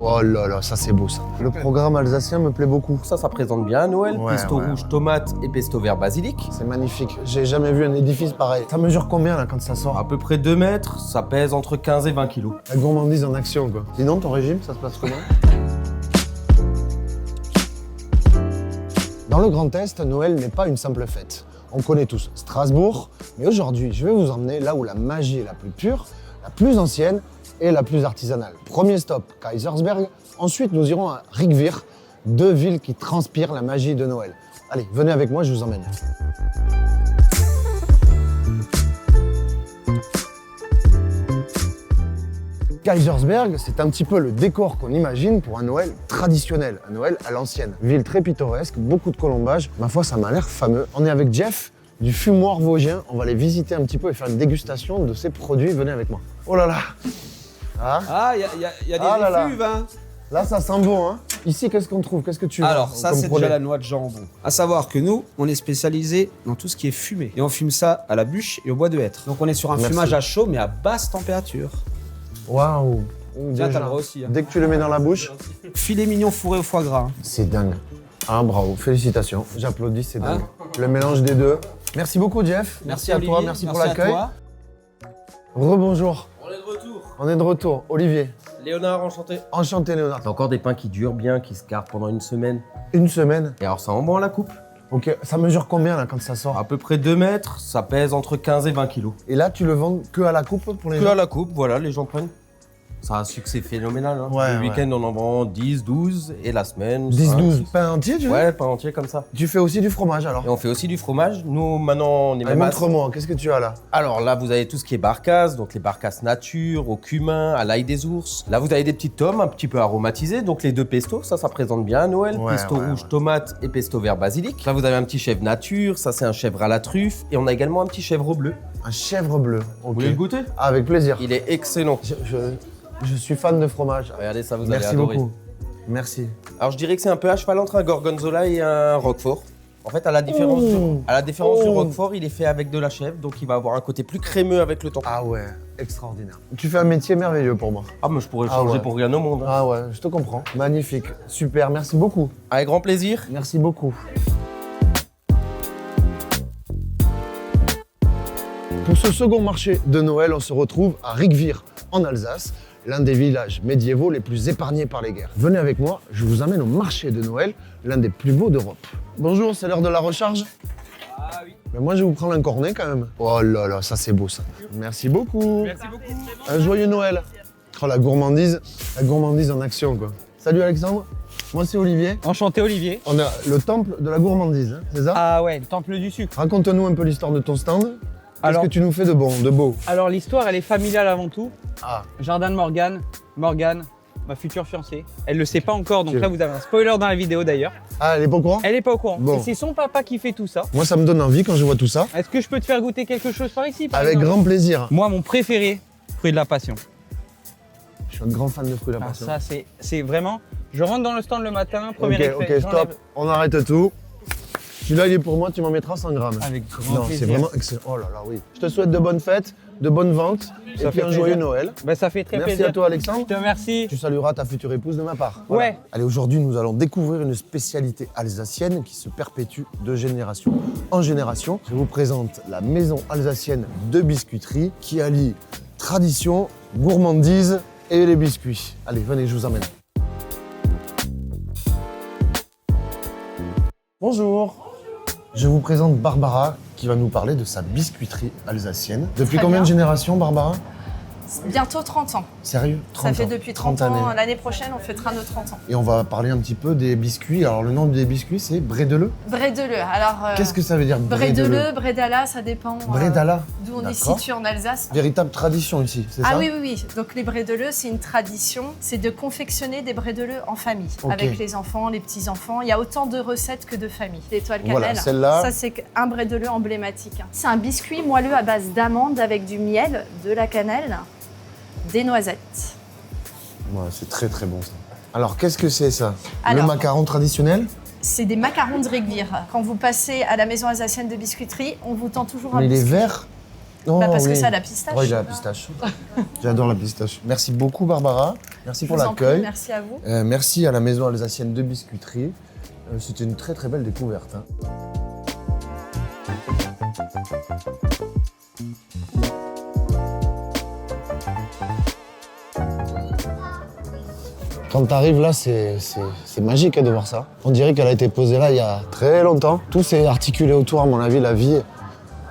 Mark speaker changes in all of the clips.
Speaker 1: Oh là là, ça c'est beau ça. Le programme alsacien me plaît beaucoup.
Speaker 2: Ça présente bien à Noël.
Speaker 1: Ouais,
Speaker 2: Pesto
Speaker 1: ouais,
Speaker 2: rouge
Speaker 1: ouais.
Speaker 2: tomate et pesto vert basilic.
Speaker 1: C'est magnifique. J'ai jamais vu un édifice pareil. Ça mesure combien là quand ça sort?
Speaker 2: À peu près 2 mètres, ça pèse entre 15 et 20 kilos.
Speaker 1: La gourmandise en action quoi. Sinon ton régime, ça se passe comment? Dans le Grand Est, Noël n'est pas une simple fête. On connaît tous Strasbourg, mais aujourd'hui, je vais vous emmener là où la magie est la plus pure, la plus ancienne et la plus artisanale. Premier stop, Kaysersberg. Ensuite, nous irons à Rijswijk, deux villes qui transpirent la magie de Noël. Allez, venez avec moi, je vous emmène. Kaysersberg, c'est un petit peu le décor qu'on imagine pour un Noël traditionnel, un Noël à l'ancienne. Ville très pittoresque, beaucoup de colombages. Ma foi, ça m'a l'air fameux. On est avec Jeff du Fumoir Vosgien. On va aller visiter un petit peu et faire une dégustation de ces produits. Venez avec moi. Oh là là!
Speaker 3: Ah, il y a des
Speaker 1: Ah là là.
Speaker 3: effluves, hein.
Speaker 1: Là, ça sent bon, hein? Ici, qu'est-ce qu'on trouve? Qu'est-ce que tu
Speaker 3: Alors,
Speaker 1: vends
Speaker 3: ça,
Speaker 1: comme
Speaker 3: c'est
Speaker 1: produit?
Speaker 3: déjà la noix de jambon. À savoir que nous, on est spécialisé dans tout ce qui est fumé. Et on fume ça à la bûche et au bois de hêtre. Donc, on est sur un
Speaker 1: Merci.
Speaker 3: fumage à chaud, mais à basse température.
Speaker 1: Waouh!
Speaker 3: Tiens,
Speaker 1: Déjà,
Speaker 3: t'as le droit aussi, hein.
Speaker 1: dès que tu le mets dans la bouche,
Speaker 3: Filet mignon fourré au foie gras.
Speaker 1: c'est dingue. Ah, bravo, félicitations. J'applaudis, c'est dingue. Le mélange des deux. Merci beaucoup, Jeff. Merci à toi,
Speaker 3: Olivier.
Speaker 1: merci pour
Speaker 3: à
Speaker 1: l'accueil.
Speaker 3: toi.
Speaker 1: Rebonjour.
Speaker 2: On est de retour.
Speaker 1: On est de retour. Olivier,
Speaker 2: Léonard, enchanté.
Speaker 1: enchanté, Léonard.
Speaker 2: C'est encore des pains qui durent bien, qui se gardent pendant une semaine.
Speaker 1: Une semaine.
Speaker 2: Et alors ça en bon à la coupe.
Speaker 1: Ok, ça mesure combien là quand ça sort?
Speaker 2: À peu près 2 mètres, ça pèse entre 15 et 20 kilos.
Speaker 1: Et là, tu le vends que à la coupe pour les
Speaker 2: Que
Speaker 1: gens?
Speaker 2: à la coupe, voilà, les gens prennent. Ça a un succès phénoménal. Hein.
Speaker 1: Ouais,
Speaker 2: le
Speaker 1: ouais.
Speaker 2: week-end, on en vend 10, 12 et la semaine.
Speaker 1: 10,
Speaker 2: 5,
Speaker 1: 12 pains entiers, tu veux?
Speaker 2: Ouais, pain entier comme ça.
Speaker 1: Tu fais aussi du fromage alors?
Speaker 2: Et on fait aussi du fromage. Nous, maintenant, on est
Speaker 1: Allez,
Speaker 2: même à...
Speaker 1: montre-moi, qu'est-ce que tu as là?
Speaker 2: Alors là, vous avez tout ce qui est barcasse, donc les barcasses nature, au cumin, à l'ail des ours. Là, vous avez des petites tomes un petit peu aromatisées, donc les deux pestos, ça présente bien à Noël.
Speaker 1: Ouais,
Speaker 2: pesto
Speaker 1: ouais,
Speaker 2: rouge
Speaker 1: ouais.
Speaker 2: tomate et pesto vert basilic. Là, vous avez un petit chèvre nature, ça c'est un chèvre à la truffe. Et on a également un petit chèvre bleu.
Speaker 1: Un chèvre bleu.
Speaker 2: Vous
Speaker 1: Ok.
Speaker 2: voulez le goûter?
Speaker 1: Ah, avec plaisir.
Speaker 2: Il est excellent.
Speaker 1: Je suis fan de fromage.
Speaker 2: Regardez ça, vous allez
Speaker 1: Merci
Speaker 2: adorer.
Speaker 1: beaucoup. Merci.
Speaker 2: Alors, je dirais que c'est un peu à cheval entre un gorgonzola et un roquefort. En fait, à la différence, du roquefort, il est fait avec de la chèvre, donc il va avoir un côté plus crémeux avec le temps.
Speaker 1: Ah ouais, extraordinaire. Tu fais un métier merveilleux pour moi.
Speaker 2: Ah, mais je pourrais le
Speaker 1: Ah
Speaker 2: changer
Speaker 1: ouais.
Speaker 2: pour rien au monde. Hein.
Speaker 1: Ah ouais, je te comprends. Magnifique. Super, merci beaucoup.
Speaker 2: Avec grand plaisir.
Speaker 1: Merci beaucoup. Pour ce second marché de Noël, on se retrouve à Rijswijk, en Alsace, l'un des villages médiévaux les plus épargnés par les guerres. Venez avec moi, je vous amène au marché de Noël, l'un des plus beaux d'Europe. Bonjour, c'est l'heure de la recharge?
Speaker 3: Ah oui.
Speaker 1: Mais moi, je vais vous prendre un cornet quand même. Oh là là, ça c'est beau ça. Merci beaucoup.
Speaker 3: Merci beaucoup.
Speaker 1: Un joyeux Noël. Oh, la gourmandise en action quoi. Salut Alexandre, moi c'est Olivier.
Speaker 4: Enchanté Olivier.
Speaker 1: On a le temple de la gourmandise, hein, c'est ça?
Speaker 4: Ah ouais, le temple du sucre.
Speaker 1: Raconte-nous un peu l'histoire de ton stand. Qu'est-ce
Speaker 4: Alors-
Speaker 1: que tu nous fais de bon, de beau?
Speaker 4: Alors l'histoire elle est familiale avant tout.
Speaker 1: Ah,
Speaker 4: Jardin de Morgane, ma future fiancée. Elle le sait pas encore, donc
Speaker 1: Ok.
Speaker 4: là vous avez un spoiler dans la vidéo d'ailleurs.
Speaker 1: ah, elle est pas au courant?
Speaker 4: Elle est pas au courant.
Speaker 1: Bon.
Speaker 4: Et c'est son papa qui fait tout ça.
Speaker 1: Moi ça me donne envie quand je vois tout ça.
Speaker 4: Est-ce que je peux te faire goûter quelque chose par ici par
Speaker 1: Avec
Speaker 4: exemple
Speaker 1: grand plaisir.
Speaker 4: Moi mon préféré, fruit de la passion.
Speaker 1: Je suis un grand fan de fruits de la
Speaker 4: Ah,
Speaker 1: passion.
Speaker 4: ça c'est vraiment. Je rentre dans le stand le matin, premier
Speaker 1: Ok,
Speaker 4: réflexe,
Speaker 1: ok,
Speaker 4: j'enlève-
Speaker 1: stop. On arrête tout. Celui-là il est pour moi, tu m'en mettras 100 grammes.
Speaker 4: Avec grand
Speaker 1: Non,
Speaker 4: plaisir.
Speaker 1: c'est vraiment excellent. Oh là là, oui. Je te souhaite de bonnes fêtes, de bonnes ventes et
Speaker 4: Ça
Speaker 1: puis
Speaker 4: fait
Speaker 1: un joyeux
Speaker 4: plaisir.
Speaker 1: Noël.
Speaker 4: Bah, ça fait très
Speaker 1: Merci
Speaker 4: plaisir.
Speaker 1: à toi Alexandre.
Speaker 4: Je te remercie.
Speaker 1: Tu salueras ta future épouse de ma part.
Speaker 4: Ouais.
Speaker 1: Allez, aujourd'hui, nous allons découvrir une spécialité alsacienne qui se perpétue de génération en génération. Je vous présente la maison alsacienne de biscuiterie qui allie tradition, gourmandise et les biscuits. Allez, venez, je vous emmène. Bonjour. Je vous présente Barbara qui va nous parler de sa biscuiterie alsacienne. Depuis
Speaker 5: Très
Speaker 1: combien
Speaker 5: bien.
Speaker 1: de générations, Barbara?
Speaker 5: Bientôt 30 ans.
Speaker 1: Sérieux?
Speaker 5: Ça
Speaker 1: 30
Speaker 5: fait
Speaker 1: ans.
Speaker 5: depuis 30
Speaker 1: années.
Speaker 5: ans. L'année prochaine, on fêtera nos 30 ans.
Speaker 1: Et on va parler un petit peu des biscuits. Alors, le nom des biscuits, c'est Brédeleu.
Speaker 5: Brédeleu. Alors,
Speaker 1: Qu'est-ce que ça veut dire, Brédeleu?
Speaker 5: Brédeleu, Brédala, ça dépend
Speaker 1: Brédala.
Speaker 5: d'où on est
Speaker 1: D'accord.
Speaker 5: situé en Alsace.
Speaker 1: Véritable tradition ici, c'est
Speaker 5: Ah
Speaker 1: ça?
Speaker 5: oui, oui, oui. Donc les brédeleux, c'est une tradition. C'est de confectionner des brédeleux en famille.
Speaker 1: Ok.
Speaker 5: Avec les enfants, les petits-enfants. Il y a autant de recettes que de familles. L'étoile cannelle.
Speaker 1: Voilà, celle-là.
Speaker 5: Ça, c'est un brédeleu emblématique. C'est un biscuit moelleux à base d'amandes avec du miel, de la cannelle, des noisettes.
Speaker 1: Ouais, c'est très très bon ça. Alors, qu'est-ce que c'est ça? Le
Speaker 5: Alors-
Speaker 1: macaron traditionnel?
Speaker 5: C'est des macarons de Rijswijk. Quand vous passez à la maison alsacienne de biscuiterie, on vous tend toujours un
Speaker 1: Mais il est
Speaker 5: biscuit.
Speaker 1: vert Oh,
Speaker 5: Parce que
Speaker 1: oui.
Speaker 5: ça a la pistache.
Speaker 1: Oui, j'ai la pistache. J'adore la pistache. Merci beaucoup, Barbara. Merci
Speaker 5: Je
Speaker 1: pour
Speaker 5: vous en prie,
Speaker 1: l'accueil.
Speaker 5: merci à vous.
Speaker 1: Merci à la maison alsacienne de biscuiterie. C'était une très très belle découverte. Hein. Quand tu arrives là, c'est magique hein, de voir ça. On dirait qu'elle a été posée là il y a très longtemps. Tout s'est articulé autour, à mon avis, la vie.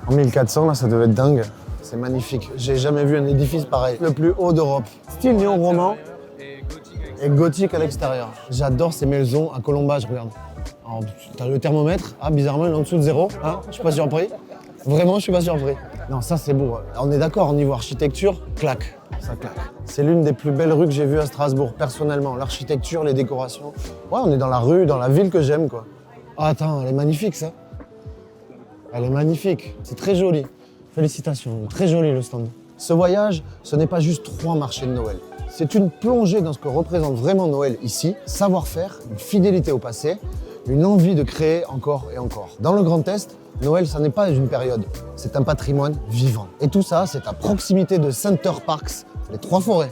Speaker 1: En 1400, là, ça devait être dingue. C'est magnifique. J'ai jamais vu un édifice pareil. Le plus haut d'Europe. Style néo-roman et gothique à l'extérieur. J'adore ces maisons à colombage, regarde. Alors, t'as le thermomètre. Ah, bizarrement, il est en dessous de 0. Hein, je suis pas surpris. Vraiment, je suis pas surpris. Non, ça, c'est beau. On est d'accord, au niveau architecture, claque. Ça claque. C'est l'une des plus belles rues que j'ai vues à Strasbourg, personnellement. L'architecture, les décorations. Ouais, on est dans la rue, dans la ville que j'aime, quoi. Ah, attends, elle est magnifique, ça. Elle est magnifique. C'est très joli. Félicitations. Très joli, le stand. Ce voyage, ce n'est pas juste 3 marchés de Noël. C'est une plongée dans ce que représente vraiment Noël ici. Savoir-faire, une fidélité au passé, une envie de créer encore et encore. Dans le Grand Est, Noël, ça n'est pas une période, c'est un patrimoine vivant. Et tout ça, c'est à proximité de Center Parcs, les 3 forêts.